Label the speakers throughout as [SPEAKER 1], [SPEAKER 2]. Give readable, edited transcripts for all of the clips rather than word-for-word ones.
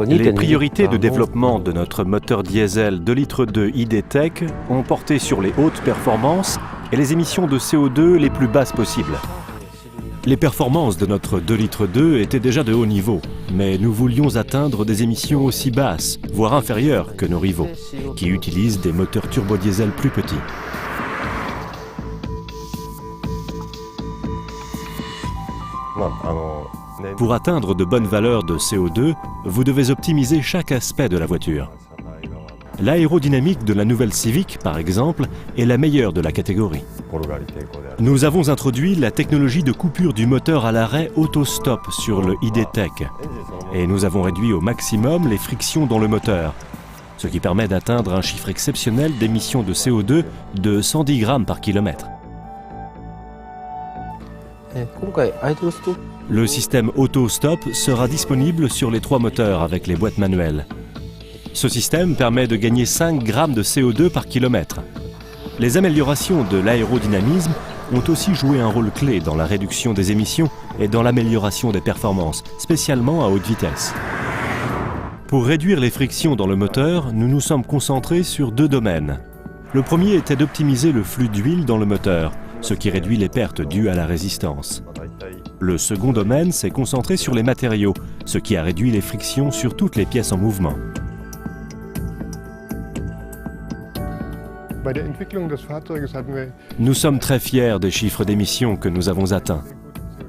[SPEAKER 1] Les priorités de développement de notre moteur diesel 2,2 litres ID.Tech ont porté sur les hautes performances et les émissions de CO2 les plus basses possibles. Les performances de notre 2,2 litres étaient déjà de haut niveau, mais nous voulions atteindre des émissions aussi basses, voire inférieures que nos rivaux, qui utilisent des moteurs turbodiesel plus petits. Pour atteindre de bonnes valeurs de CO2, vous devez optimiser chaque aspect de la voiture. L'aérodynamique de la nouvelle Civic, par exemple, est la meilleure de la catégorie. Nous avons introduit la technologie de coupure du moteur à l'arrêt auto-stop sur le ID.Tech et nous avons réduit au maximum les frictions dans le moteur, ce qui permet d'atteindre un chiffre exceptionnel d'émissions de CO2 de 110 grammes par kilomètre. Le système auto-stop sera disponible sur les 3 moteurs avec les boîtes manuelles. Ce système permet de gagner 5 grammes de CO2 par kilomètre. Les améliorations de l'aérodynamisme ont aussi joué un rôle clé dans la réduction des émissions et dans l'amélioration des performances, spécialement à haute vitesse. Pour réduire les frictions dans le moteur, nous nous sommes concentrés sur 2 domaines. Le premier était d'optimiser le flux d'huile dans le moteur, ce qui réduit les pertes dues à la résistance. Le second domaine s'est concentré sur les matériaux, ce qui a réduit les frictions sur toutes les pièces en mouvement. Nous sommes très fiers des chiffres d'émissions que nous avons atteints,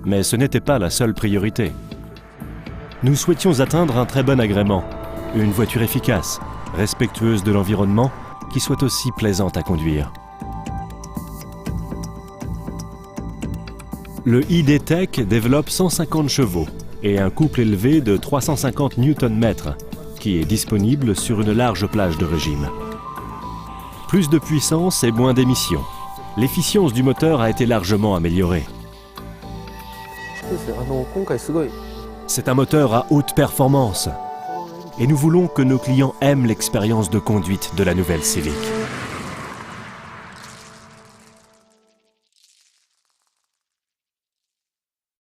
[SPEAKER 1] mais ce n'était pas la seule priorité. Nous souhaitions atteindre un très bon agrément, une voiture efficace, respectueuse de l'environnement, qui soit aussi plaisante à conduire. Le ID.Tech développe 150 chevaux et un couple élevé de 350 Nm, qui est disponible sur une large plage de régime. Plus de puissance et moins d'émissions. L'efficience du moteur a été largement améliorée. C'est un moteur à haute performance. Et nous voulons que nos clients aiment l'expérience de conduite de la nouvelle Civic.